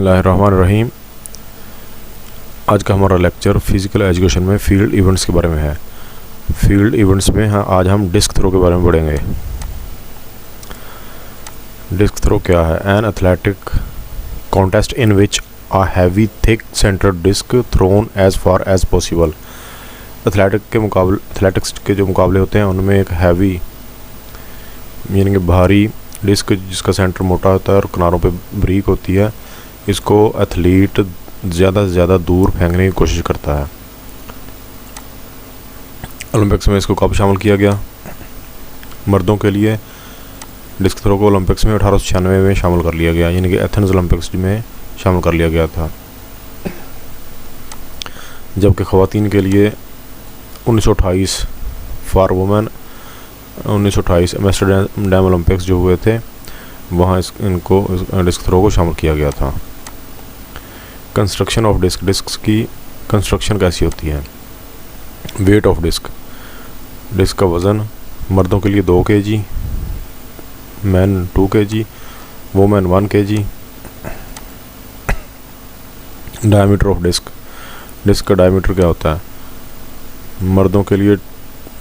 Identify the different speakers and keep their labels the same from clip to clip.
Speaker 1: बिस्मिल्लाहिर्रहमानिर्रहीम। आज का हमारा लेक्चर फ़िज़िकल एजुकेशन में फील्ड इवेंट्स के बारे में है। फील्ड इवेंट्स में आज हम डिस्क थ्रो के बारे में पढ़ेंगे। डिस्क थ्रो क्या है? An athletic contest in which a heavy thick centred disc thrown as far as possible. Athletics के जो मुकाबले होते हैं उनमें एक हैवी यानी कि भारी डिस्क जिसका सेंटर मोटा होता है और किनारों पे ब्रीक होती है, इसको एथलीट ज़्यादा से ज़्यादा दूर फेंकने की कोशिश करता है। ओलंपिक्स में इसको कब शामिल किया गया? मर्दों के लिए डिस्क थ्रो को ओलंपिक्स में 1896 में शामिल कर लिया गया, यानी कि एथेंस ओलंपिक्स में शामिल कर लिया गया था। जबकि ख़वातीन के लिए 1928 फॉर वुमेन 1928 एम्स्टर्डम ओलंपिक्स जो हुए थे वहाँ इनको डिस्क थ्रो को शामिल किया गया था। कंस्ट्रक्शन ऑफ डिस्क की कंस्ट्रक्शन कैसी होती है? वेट ऑफ डिस्क का वज़न मर्दों के लिए 2 kg, man 2 kg, women 1 kg। Diameter of disc का डायमीटर क्या होता है? मर्दों के लिए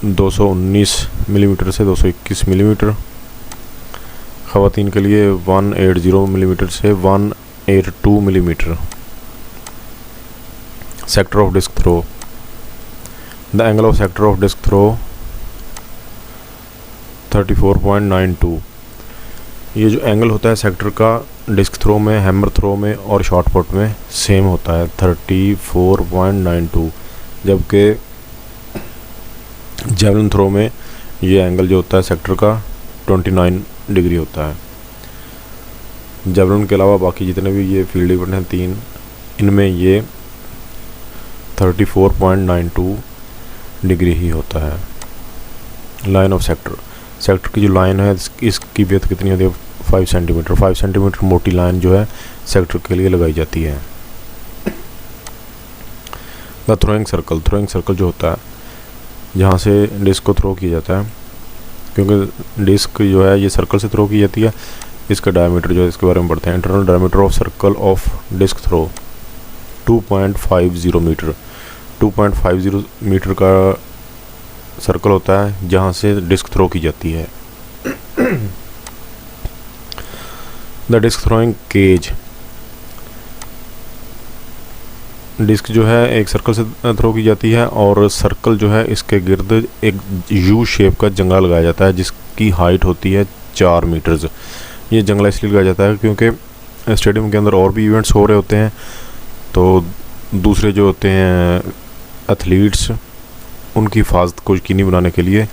Speaker 1: 219 मिलीमीटर से 221 मिलीमीटर, ख़वातीन के लिए 180 मिलीमीटर से 182 millimetre. Sector of disc throw, the angle of sector of disc throw 34.92। ये जो एंगल होता है सेक्टर का डिस्क थ्रो में, हैमर थ्रो में और शॉट पुट में सेम होता है 34.92, जबकि जेवलिन थ्रो में ये एंगल जो होता है सेक्टर का 29 डिग्री होता है। जेवलिन के अलावा बाकी जितने भी ये फील्ड इवेंट हैं 3, इनमें ये 34.92 डिग्री ही होता है। लाइन ऑफ सेक्टर की जो लाइन है इसकी विड्थ कितनी होती है? 5 सेंटीमीटर। 5 सेंटीमीटर मोटी लाइन जो है सेक्टर के लिए लगाई जाती है। द थ्रोइंग सर्कल जो होता है जहाँ से डिस्क को थ्रो किया जाता है, क्योंकि डिस्क जो है ये सर्कल से थ्रो की जाती है, इसका डायमीटर जो है इसके बारे में पढ़ते हैं। Internal diameter of circle of disc throw 2.50 metre. 2.50 metre का सर्कल होता है जहाँ से डिस्क थ्रो की जाती है। The disc throwing cage, disc जो है एक सर्कल से थ्रो की जाती है और सर्कल जो है इसके गिर्द एक यू शेप का जंगला लगाया जाता है जिसकी हाइट होती है 4 मीटर्स। ये जंगला इसलिए लगाया जाता है क्योंकि स्टेडियम के अंदर और भी इवेंट्स हो रहे होते हैं, तो दूसरे जो होते हैं एथलीट्स उनकी हिफाजत को यकीनी बनाने के लिए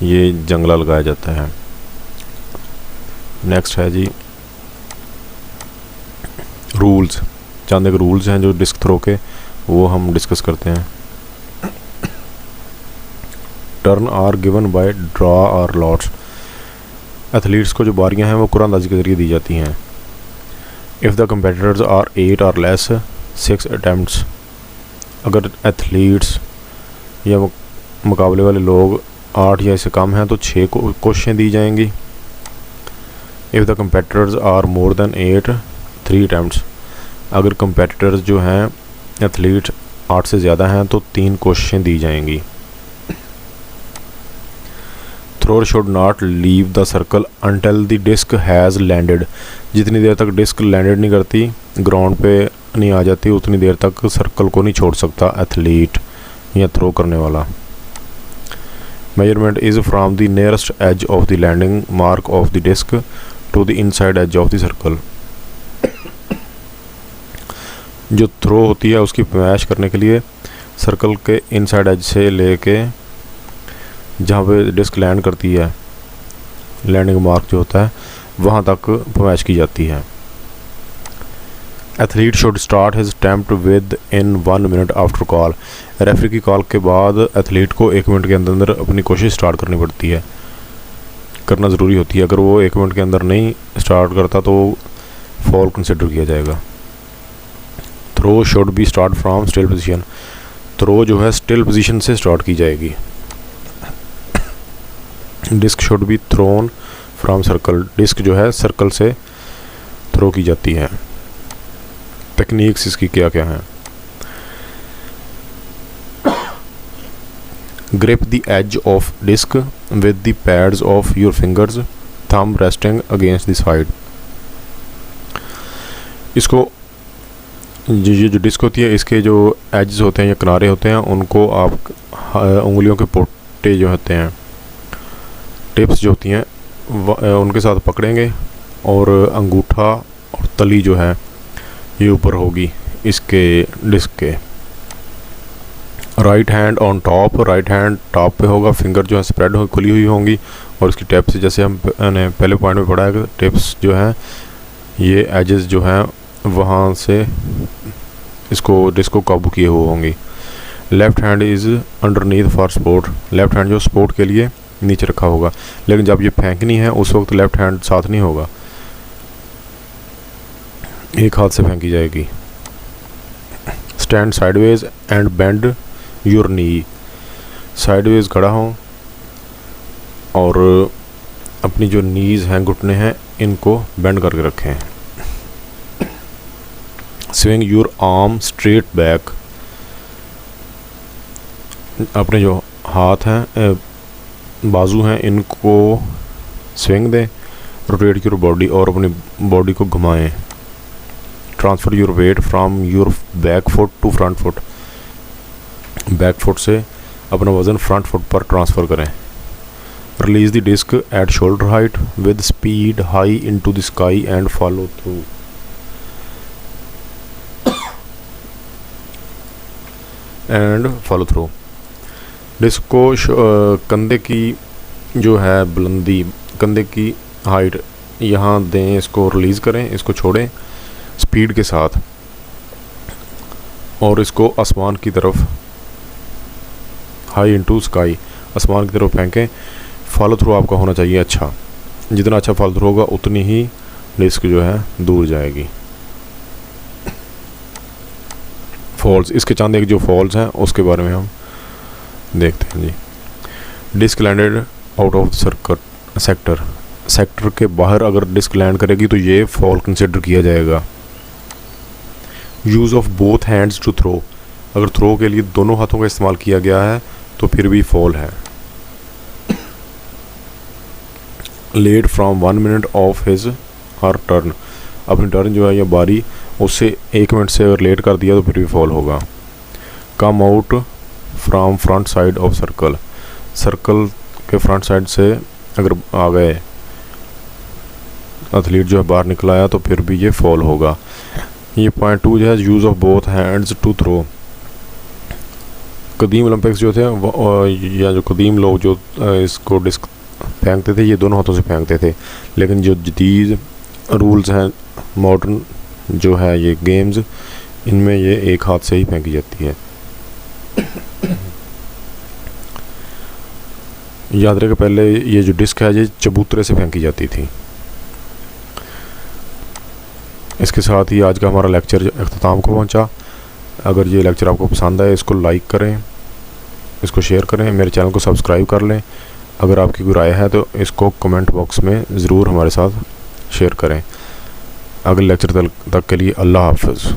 Speaker 1: ये जंगला लगाया जाता है। नेक्स्ट है जी रूल्स। चंद एक रूल्स हैं जो डिस्क थ्रो के, वो हम डिस्कस करते हैं। Turn are given by draw और लॉट्स। एथलीट्स को जो बारियां हैं वो कुरानंदाजी के ज़रिए दी जाती हैं। इफ़ द कंपेटिटर्स आर 8 और लेस 6 अटैम्प्ट्स, अगर एथलीट्स या मुकाबले वाले लोग 8 या इससे कम हैं तो 6 कोशिशें दी जाएंगी। If the competitors are more than 8 3 attempts, अगर कंपेटिटर्स जो हैं एथलीट 8 से ज़्यादा हैं तो 3 कोशिशें दी जाएंगी। Thrower should not leave the circle until the disc has landed. जितनी देर तक डिस्क लैंडेड नहीं करती, ग्राउंड पे नहीं आ जाती, उतनी देर तक सर्कल को नहीं छोड़ सकता एथलीट या थ्रो करने वाला। Measurement is from the nearest edge of the landing mark of the disc to the inside edge of the circle. जो थ्रो होती है उसकी पैमाइश करने के लिए सर्कल के इनसाइड एज से लेके जहाँ पे डिस्क लैंड करती है, लैंडिंग मार्क जो होता है वहाँ तक पैमाइश की जाती है। Athlete should start his attempt with in 1 minute after call. Referee की कॉल के बाद एथलीट को 1 मिनट के अंदर अपनी कोशिश स्टार्ट करनी पड़ती है, करना ज़रूरी होती है। अगर वो 1 मिनट के अंदर नहीं स्टार्ट करता तो फॉल कंसिडर किया जाएगा। Throw should be start from still position. Throw जो है स्टिल पोजीशन से स्टार्ट की जाएगी। Disc should be thrown from circle. Disc जो है सर्कल से थ्रो की जाती है। टेक्निक्स इसकी क्या क्या हैं। Grip the edge of disc with the pads of your fingers, thumb resting against the side. इसको ये जो डिस्क होती है, इसके जो एजेस होते हैं या किनारे होते हैं, उनको आप उंगलियों के पोटे जो होते हैं, टिप्स जो होती हैं, उनके साथ पकड़ेंगे और अंगूठा और तली जो है ये ऊपर होगी इसके डिस्क के। Right hand on top, right hand top पे होगा, फिंगर जो है स्प्रेड हो खुली हुई होंगी और इसकी टिप्स, जैसे हमने पहले पॉइंट में पढ़ा है, टिप्स जो हैं ये एजेस जो हैं वहाँ से इसको डिस्क को काबू किए हुए होंगी। Left hand is underneath for support, left hand जो सपोर्ट के लिए नीचे रखा होगा, लेकिन जब ये फेंकनी है उस वक्त लेफ़्ट हैंड साथ नहीं होगा, एक हाथ से फेंकी जाएगी। Stand sideways and bend your knee, sideways खड़ा हो और अपनी जो नीज़ हैं, घुटने हैं, इनको बेंड करके रखें। Swing your arm straight back, अपने जो हाथ हैं, बाजू हैं, इनको स्विंग दें। रोटेट योर बॉडी, और अपनी बॉडी को घुमाएं। Transfer your weight from your back foot to front foot, back foot से अपना वज़न फ्रंट फुट पर ट्रांसफ़र करें। Release the disc at shoulder height with speed high into the sky and follow through, disc को कंधे की जो है बुलंदी, कंधे की हाइट यहाँ दें, इसको रिलीज़ करें, इसको छोड़ें स्पीड के साथ और इसको आसमान की तरफ, हाई इनटू स्काई, आसमान की तरफ फेंकें। फॉलो थ्रू आपका होना चाहिए अच्छा, जितना अच्छा फॉलो थ्रू होगा उतनी ही डिस्क जो है दूर जाएगी। फॉल्स, इसके चंद एक जो फॉल्स हैं उसके बारे में हम देखते हैं जी। Disc landed out of sector, sector के बाहर अगर डिस्क लैंड करेगी तो ये फॉल कंसिडर किया जाएगा। Use of both hands to throw, अगर थ्रो के लिए दोनों हाथों का इस्तेमाल किया गया है तो फिर भी फॉल है। Late from 1 minute of his her turn, अपनी टर्न जो है या बारी उससे 1 मिनट से अगर लेट कर दिया तो फिर भी फॉल होगा। Come out from front side of circle, circle के फ्रंट साइड से अगर आ गए एथलीट जो है बाहर निकल आया तो फिर भी ये फॉल होगा। ये पॉइंट 2 जो है use of both hands to throw. कदीम ओलंपिक्स जो थे या जो कदीम लोग जो इसको डिस्क फेंकते थे ये दोनों हाथों से फेंकते थे, लेकिन जो जदीद रूल्स हैं मॉडर्न जो है ये गेम्स, इनमें ये एक हाथ से ही फेंकी जाती है। याद रहे कि पहले ये जो डिस्क है ये चबूतरे से फेंकी जाती थी। इसके साथ ही आज का हमारा लेक्चर अख्ताम को पहुंचा। अगर ये लेक्चर आपको पसंद आए इसको लाइक करें, इसको शेयर करें, मेरे चैनल को सब्सक्राइब कर लें। अगर आपकी कोई राय है तो इसको कमेंट बॉक्स में ज़रूर हमारे साथ शेयर करें। अगले लेक्चर तक के लिए अल्लाह हाफ़िज़।